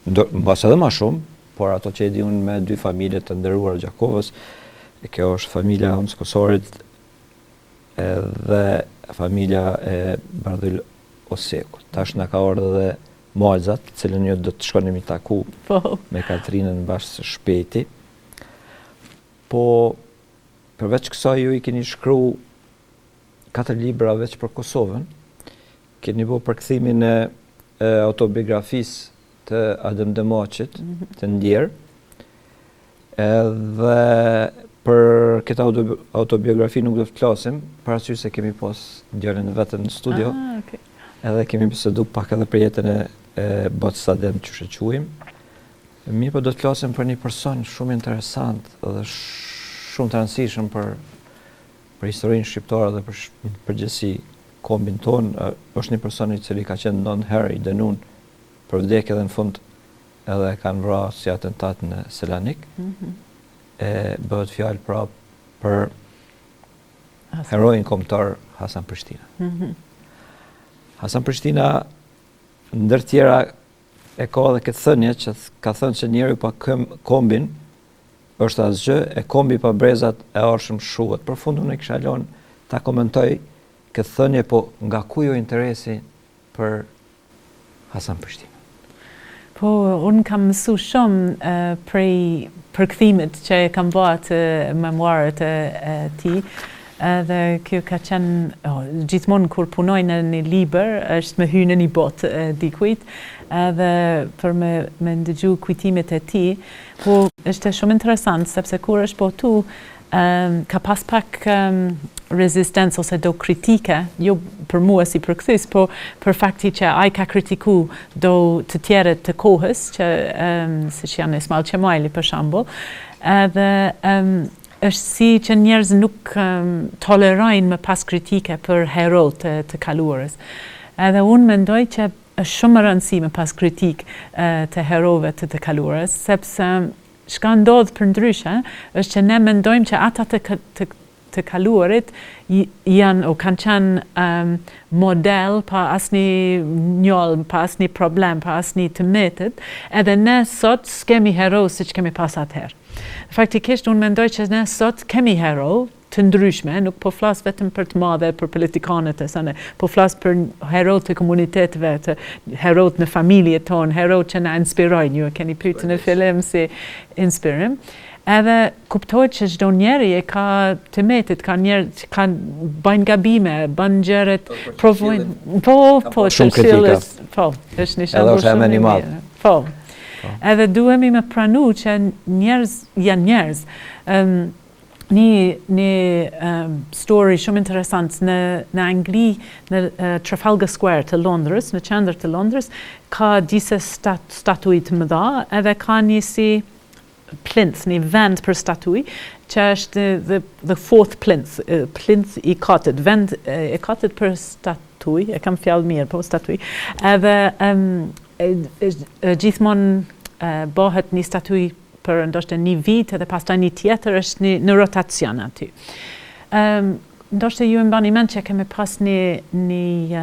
mbas edhe më shumë, por ato që e di unë me 2 familje të nderuara Gjakovës, kjo është familja e Honës Kosorit dhe familja e Bardhyl Oseku. Tash na ka ardhur edhe Malzat, cilën ju do të shkonim i taku me Katrinën bashkë së shpejti. Po, përveç kësaj ju i keni shkruar 4 libra veç për Kosovën, keni bërë përkthimin e autobiografisë të Adem Demaçit, të Ndjer, edhe për këtë autobiografi nuk do të flasim, për arsye se kemi pas djalin vetën në studio, edhe kemi bisedu pak edhe për jetën e Botës Adem që shëquim. Mirë, po do të flasim për një person shumë interesant dhe shumë të rëndësishëm për historinë shqiptare dhe për përgjithësi kombin tonë. Është një person i cili ka qenë 9 herë i dënuar për vdekje dhe në fund edhe kanë vrarë si atentat në Selanik. Bëhet fjalë pra për heroin kombëtar Hasan Prishtina. Hasan Prishtina, ndër tjera, e ka edhe këtë thënie që ka thënë që njeriu pa kombin është asgjë, e kombi pa brezat e arshëm shuhet. Për fund unë kisha lënë ta komentoj këtë thënie, po nga ku ju interesi për Hasan Prishtina? Po, unë kam mësu shumë prej përkthimit që kam bërë të memoarët e ti, dhe kjo ka qenë, gjithmonë kur punoj në një libër, është me hynë në një botë dikujt, dhe për me ndëgju kujtimet e ti, po është shumë interesant, sepse kur është po tu, ka pas pak rezistencë ose do kritike, jo për mua si përkthys, po për fakti që ai ka kritiku do të tjerët të kohës, që si që janë Ismail Qemajli për shembull, edhe është si që njerëz nuk tolerojnë më pas kritike për hero të kaluarës. Edhe unë mendoj që është shumë rëndësi më pas kritik të herove të kaluarës, sepse çka ndodh për ndryshe është që ne mendojmë që ata të kaluarit janë o kanë qenë model pa asnjë njollë, pa asnjë problem, pa asnjë të metit, edhe ne sot s'kemi hero siç kemi pas atëherë. Faktikisht unë mendoj që ne sot kemi hero të ndryshme, nuk po flas vetëm për të madhe, për politikanët e sane, po flas për hero të komuniteteve, të hero në familjet tonë, hero që na inspirojnë, ju e keni pyetur në fillim si inspirim. Edhe kuptohet që çdo njeri e ka të metit, ka njerë që kanë bajnë gabime, bën gjërat, provojnë. Po, shumë kritika. Po, është një shembull shumë i mirë. Po. Edhe duhemi me pranu që njerëz janë njerëz. Një story shumë interesant në Angli, në Trafalgar Square të Londrës, në qendër të Londrës, ka disa statuj të mëdha, edhe ka një si plinth, një vend për statuj, që është the fourth plinth, plinth i katit, vend i katit për statuj, e kam fjallë mirë, po statuj, edhe gjithmonë bëhet një statuj për ndoshta një vit edhe pastaj një tjetër është në rotacion aty. Ndoshta ju e mbani mend që kemi pas një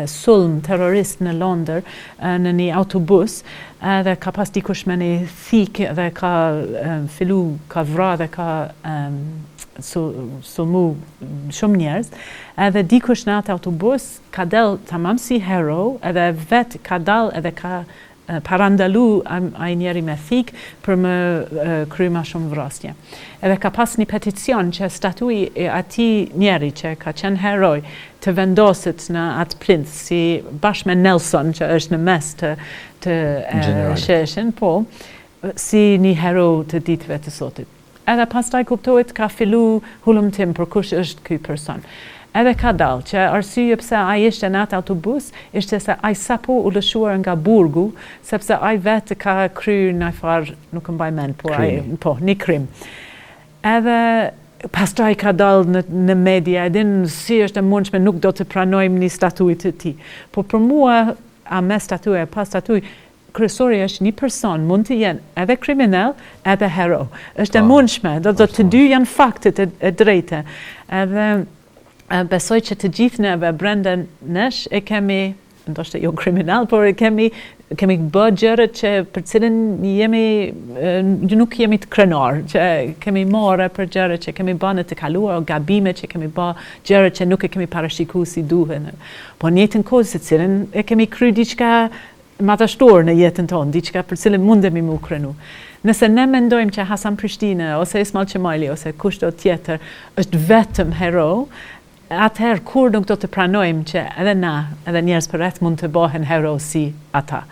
sulm terrorist në Londër në një autobus dhe ka pas dikush me një thik dhe ka fillu ka vra dhe ka sulmu shumë njerëz edhe dikush në atë autobus ka del tamam si hero edhe vet ka dal edhe ka parandalu ai njeri me thik për më kry ma shumë vrasje. Edhe ka pas një peticion që statuj ati njeri që ka qenë heroj të vendosit në atë plinth, si bashkë me Nelson që është në mes të sheshin, po, si një hero të ditëve të sotit. Edhe pastaj kuptohet ka fillu hulumtim për kush është ky person. Edhe ka dalë që arsye pse ai ishte në atë autobus ishte se ai sapo u lëshuar nga burgu, sepse ai vetë ka kryer një farë, nuk e mbaj mend, po një krim. Edhe pastaj ka dalë në media, edhin si është e mundshme, nuk do të pranojmë një statuj të ti. Po për mua, a me statuj, pa statuj, kryesori është një person, mund të jenë edhe kriminal, edhe hero. Është e mundshme, do të dy janë faktet e drejte. Edhe besoj që të gjithë neve brenda nesh e kemi, ndoshta jo kriminal, por e kemi bë gjërat që për cilën nuk jemi të krenar, që kemi marrë për gjërat që kemi bërë në të kaluar, gabime që kemi bërë, gjërat që nuk e kemi parashikuar si duhen. Po në jetën kohë se cilën e kemi kryer diçka madhështor në jetën tonë, diçka për cilën mundemi mu krenu. Nëse ne mendojmë që Hasan Prishtina, ose Ismail Qemali, ose kushdo tjetër, është vetëm hero, atëherë kur nuk do të pranojmë që edhe na, edhe njerëz për rreth mund të bëhen hero si ata.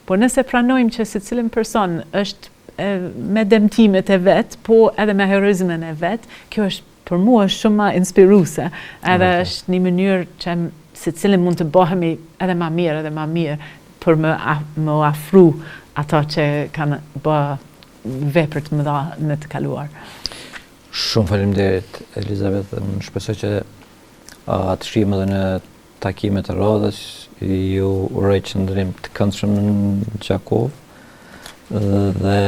Por nëse pranojmë që secilin person është me dëmtimet e vet, po edhe me heroizmin e vet, kjo është për mua shumë më inspiruese, edhe është një mënyrë që secilin mund të bëhemi edhe më mirë për më afru ata që kanë bërë vepra të mëdha në të kaluar. Shumë faleminderit Elizabeth, unë shpresoj që të shihemi edhe në takimet e radhës, ju uroj qëndrim të këndshëm në Gjakovë dhe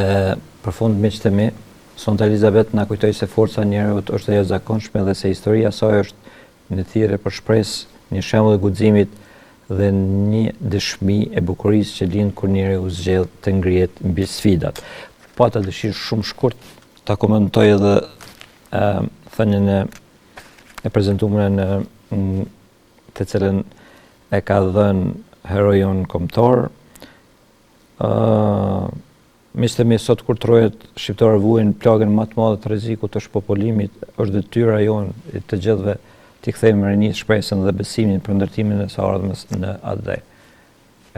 për fund miqtë e mi, sonte Elizabeth na kujtoi se forca e njerëzit është e jashtëzakonshme dhe se historia e saj është një thirrje për shpresë, një shembull i guximit dhe një dëshmi e bukurisë që lind kur njeriu zgjedh të ngrihet mbi sfidat. Pata dëshirë shumë shkurt ta komentoj edhe thënien e prezentuar në të cilën e ka dhënë herojon kombëtar. Miqtë mi, sot kur trojet shqiptarë vuajnë plagën më të madhe të rrezikut të shpopullimit, është detyra jonë të gjithëve t'i kthejmë rinisë shpresën dhe besimin për ndërtimin e së ardhmes në atë.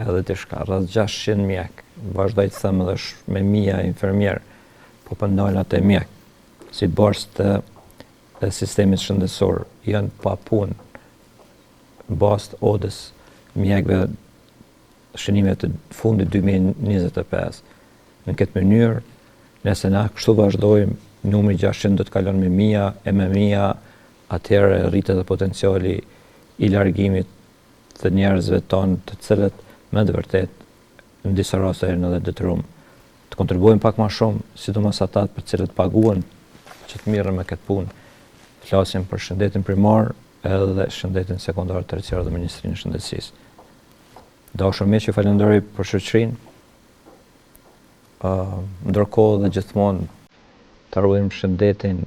Edhe të shka, rreth 600 mjek, vazhdoj të them edhe me mija infermier, po pëndojnë atë e mjek, si barës të sistemit shëndetësor, janë pa punë, bazë të odës mjekëve shënime të fundit 2025. Në këtë mënyrë, nëse na kështu vazhdojmë, numri 600 do të kalon me mija, e me mija, atëherë rritet edhe potenciali i largimit të njerëzve tonë, të cilët me të vërtet në disa raste janë edhe detyruar të kontribuojnë pak më shumë, sidomos ata për cilët paguhen që të mirën me këtë punë. Flasim për shëndetin primar edhe shëndetin sekondar, terciar dhe Ministrinë e Shëndetësisë. Dashur miq, ju falenderoj për shoqërinë. Ndërkohë dhe gjithmonë të ruajmë shëndetin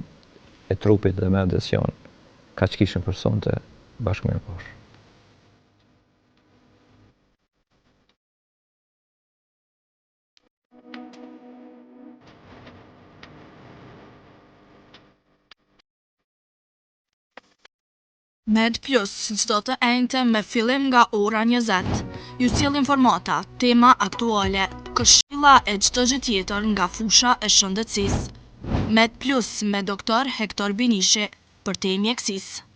e trupit dhe mendjes jon. Kaq kishim për sonte, bashkë mirëposh. Med Plus, çdo të enjte me fillim nga ora 20. Ju sjell informata, tema aktuale, këshilla e çdo gjë tjetër nga fusha e shëndetësisë. Med Plus me doktor Hektor Binishi, për te mjekësisë.